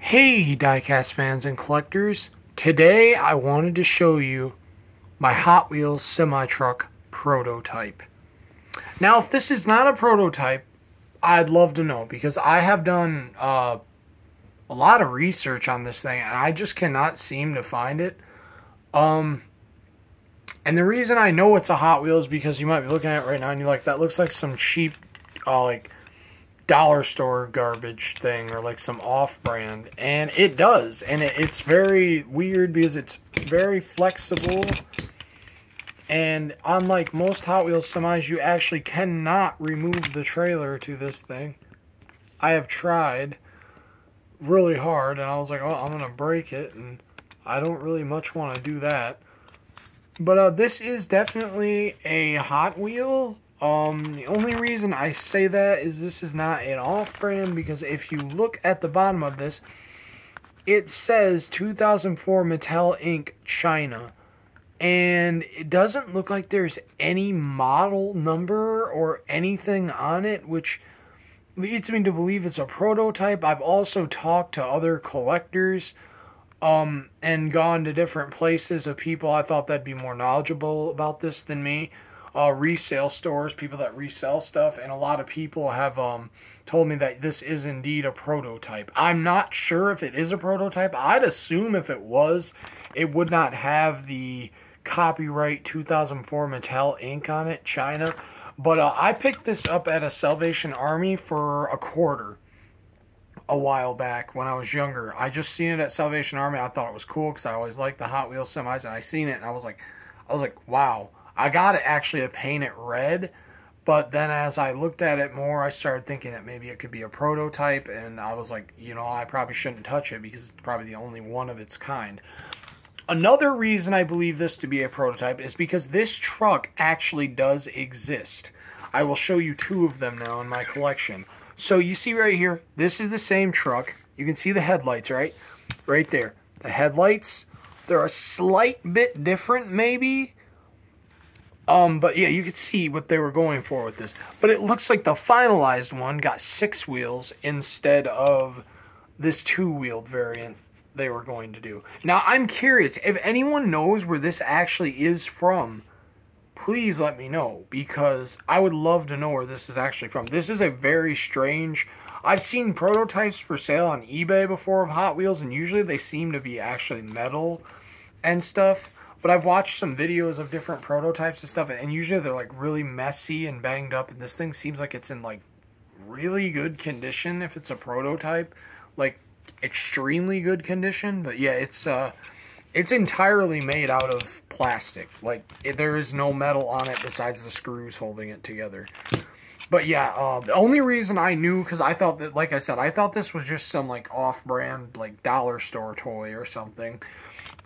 Hey diecast fans and collectors, today I wanted to show you my Hot Wheels semi-truck prototype. Now if this is not a prototype, I'd love to know because I have done a lot of research on this thing and I just cannot seem to find it. And the reason I know it's a Hot Wheels is because you might be looking at it right now and you're like, that looks like some cheap like dollar store garbage thing or like some off-brand, and it does, and it's very weird because it's very flexible, and unlike most Hot Wheels semis, you actually cannot remove the trailer to this thing. I have tried really hard and I was like, oh, I'm gonna break it, and I don't really much want to do that. But this is definitely a Hot Wheel. The only reason I say that is this is not an off-brand, because if you look at the bottom of this, it says 2004 Mattel Inc. China. And it doesn't look like there's any model number or anything on it, which leads me to believe it's a prototype. I've also talked to other collectors and gone to different places of people I thought that'd be more knowledgeable about this than me. Resale stores, people that resell stuff, and a lot of people have told me that this is indeed a prototype. I'm not sure if it is a prototype. I'd assume if it was, it would not have the copyright 2004 Mattel Inc. on it, China. But I picked this up at a Salvation Army for $0.25 a while back when I was younger. I just seen it at Salvation Army. I thought it was cool because I always liked the Hot Wheels semis, and I seen it and I was like, wow. I got it actually to paint it red, but then as I looked at it more, I started thinking that maybe it could be a prototype, and I was like, you know, I probably shouldn't touch it because it's probably the only one of its kind. Another reason I believe this to be a prototype is because this truck actually does exist. I will show you two of them now in my collection. So you see right here, this is the same truck. You can see the headlights, right? Right there. The headlights, they're a slight bit different maybe. But yeah, you can see what they were going for with this. But it looks like the finalized one got 6 wheels instead of this 2-wheeled variant they were going to do. Now, I'm curious, if anyone knows where this actually is from, please let me know, because I would love to know where this is actually from. This is a very strange... I've seen prototypes for sale on eBay before of Hot Wheels, and usually they seem to be actually metal and stuff. But I've watched some videos of different prototypes and stuff, and usually they're like really messy and banged up, and this thing seems like it's in like really good condition if it's a prototype, like extremely good condition. But yeah, it's entirely made out of plastic. Like there is no metal on it besides the screws holding it together. But yeah, the only reason I knew, because I thought that, like I said, I thought this was just some like off-brand like dollar store toy or something.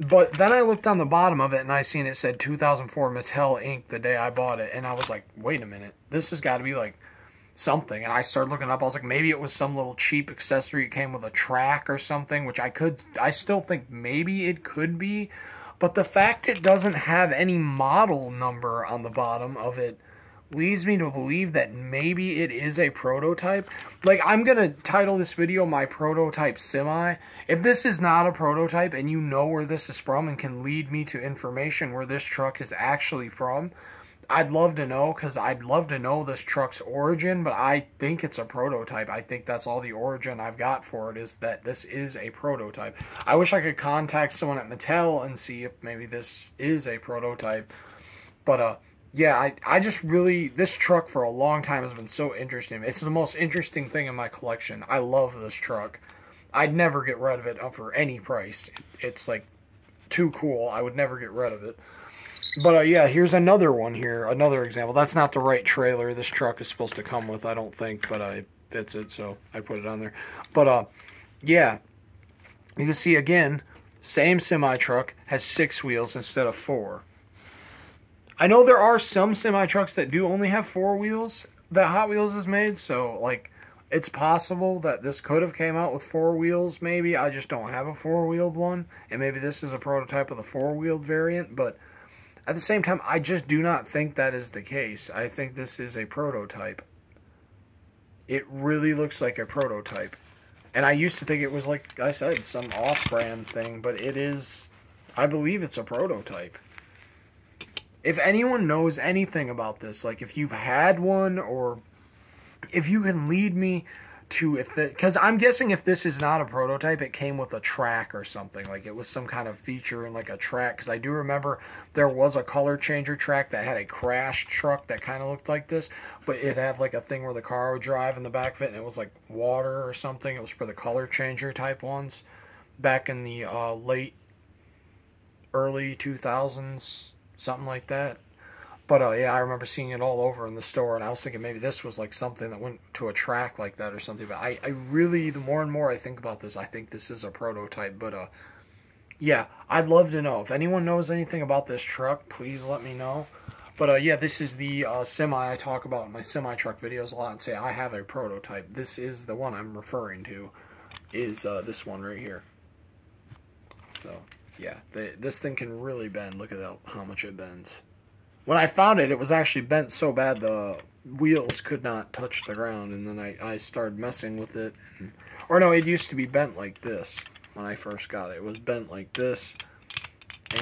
But then I looked on the bottom of it and I seen it said 2004 Mattel Inc. the day I bought it. And I was like, wait a minute, this has got to be like something. And I started looking up. I was like, maybe it was some little cheap accessory. It came with a track or something, which I still think maybe it could be. But the fact it doesn't have any model number on the bottom of it leads me to believe that maybe it is a prototype. Like, I'm going to title this video my prototype semi. If this is not a prototype and you know where this is from and can lead me to information where this truck is actually from, I'd love to know, because I'd love to know this truck's origin, but I think it's a prototype. I think that's all the origin I've got for it, is that this is a prototype. I wish I could contact someone at Mattel and see if maybe this is a prototype. But, yeah, I just really, this truck for a long time has been so interesting. It's the most interesting thing in my collection. I love this truck. I'd never get rid of it for any price. It's like too cool. I would never get rid of it. But yeah, here's another one here, another example. That's not the right trailer this truck is supposed to come with, I don't think, but that's it, so I put it on there. But yeah, you can see again, same semi-truck has 6 wheels instead of 4. I know there are some semi-trucks that do only have 4 wheels that Hot Wheels has made, so, like, it's possible that this could have came out with 4 wheels, maybe. I just don't have a 4-wheeled one, and maybe this is a prototype of the 4-wheeled variant, but at the same time, I just do not think that is the case. I think this is a prototype. It really looks like a prototype. And I used to think it was, like I said, some off-brand thing, but it is, I believe it's a prototype. If anyone knows anything about this, like if you've had one, or if you can lead me to, if because I'm guessing if this is not a prototype, it came with a track or something. Like it was some kind of feature in like a track. Because I do remember there was a color changer track that had a crash truck that kind of looked like this, but it had like a thing where the car would drive in the back of it, and it was like water or something. It was for the color changer type ones back in the early 2000s, something like that. But yeah, I remember seeing it all over in the store, and I was thinking maybe this was like something that went to a track like that or something. But I really, the more and more I think about this, I think this is a prototype. But yeah, I'd love to know. If anyone knows anything about this truck, please let me know. But yeah, this is the semi I talk about in my semi-truck videos a lot and say I have a prototype. This is the one I'm referring to, is this one right here. So yeah, this thing can really bend. Look at how much it bends. When I found it, it was actually bent so bad the wheels could not touch the ground, and then I started messing with it. Or no, it used to be bent like this when I first got it. It was bent like this,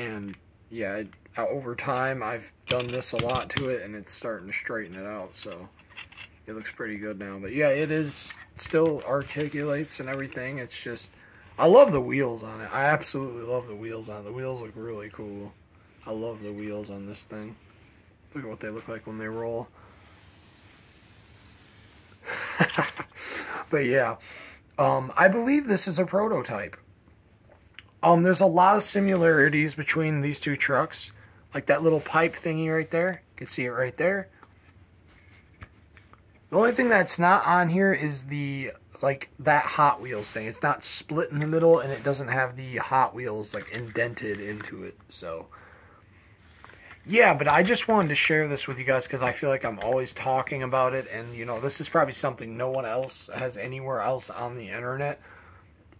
and yeah, over time I've done this a lot to it, and it's starting to straighten it out, so it looks pretty good now. But yeah, it is still articulates and everything. It's just, I love the wheels on it. I absolutely love the wheels on it. The wheels look really cool. I love the wheels on this thing. Look at what they look like when they roll. But yeah, I believe this is a prototype. There's a lot of similarities between these two trucks. Like that little pipe thingy right there. You can see it right there. The only thing that's not on here is the, like, that Hot Wheels thing. It's not split in the middle, and it doesn't have the Hot Wheels, like, indented into it. So yeah, but I just wanted to share this with you guys because I feel like I'm always talking about it, and you know, this is probably something no one else has anywhere else on the internet,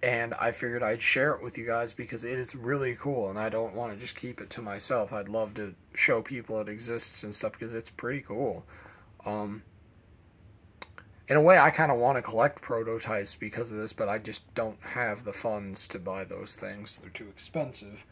and I figured I'd share it with you guys because it is really cool, and I don't want to just keep it to myself. I'd love to show people it exists and stuff because it's pretty cool. In a way, I kind of want to collect prototypes because of this, but I just don't have the funds to buy those things. They're too expensive.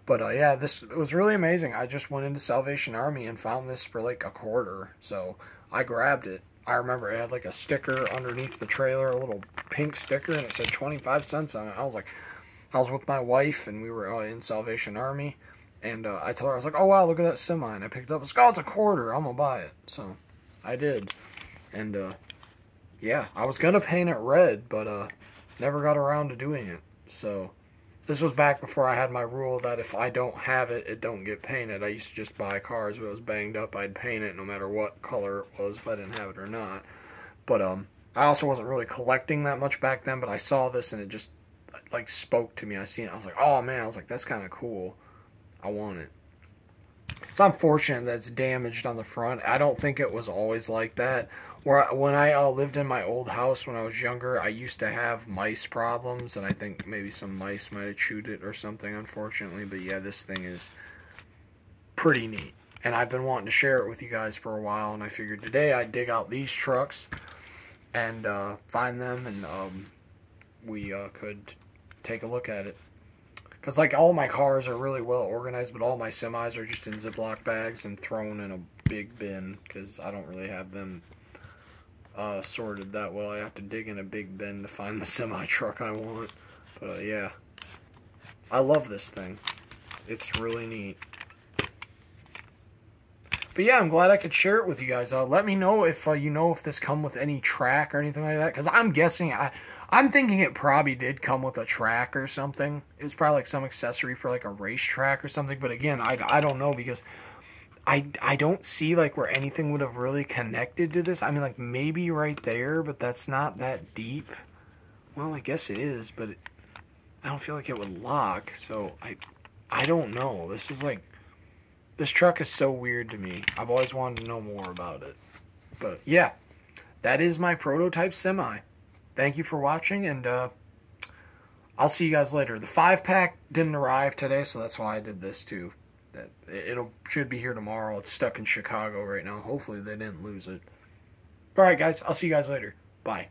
But yeah, this was really amazing. I just went into Salvation Army and found this for like $0.25. So I grabbed it. I remember it had like a sticker underneath the trailer, a little pink sticker, and it said 25 cents on it. I was with my wife, and we were in Salvation Army. And I told her, I was like, oh wow, look at that semi. And I picked it up. I was like, oh, it's $0.25. I'm going to buy it. So I did. And yeah, I was going to paint it red, but never got around to doing it. So this was back before I had my rule that if I don't have it, it don't get painted. I used to just buy cars when it was banged up. I'd paint it no matter what color it was, if I didn't have it or not. But I also wasn't really collecting that much back then, but I saw this and it just like spoke to me. I seen it. I was like, oh man, I was like, that's kind of cool. I want it. It's unfortunate that it's damaged on the front. I don't think it was always like that. When I lived in my old house when I was younger, I used to have mice problems, and I think maybe some mice might have chewed it or something, unfortunately. But yeah, this thing is pretty neat. And I've been wanting to share it with you guys for a while, and I figured today I'd dig out these trucks and find them, and we could take a look at it. Because, like, all my cars are really well organized, but all my semis are just in Ziploc bags and thrown in a big bin, because I don't really have them sorted that well. I have to dig in a big bin to find the semi-truck I want. But, yeah. I love this thing. It's really neat. But, yeah, I'm glad I could share it with you guys. Let me know if you know if this come with any track or anything like that, because I'm guessing... I'm thinking it probably did come with a track or something. It was probably like some accessory for like a racetrack or something. But again, I don't know because I don't see like where anything would have really connected to this. I mean, like maybe right there, but that's not that deep. Well, I guess it is, but I don't feel like it would lock. So I don't know. This is like, this truck is so weird to me. I've always wanted to know more about it. But yeah, that is my prototype semi. Thank you for watching, and I'll see you guys later. The 5-pack didn't arrive today, so that's why I did this too. It should be here tomorrow. It's stuck in Chicago right now. Hopefully they didn't lose it. Alright guys, I'll see you guys later. Bye.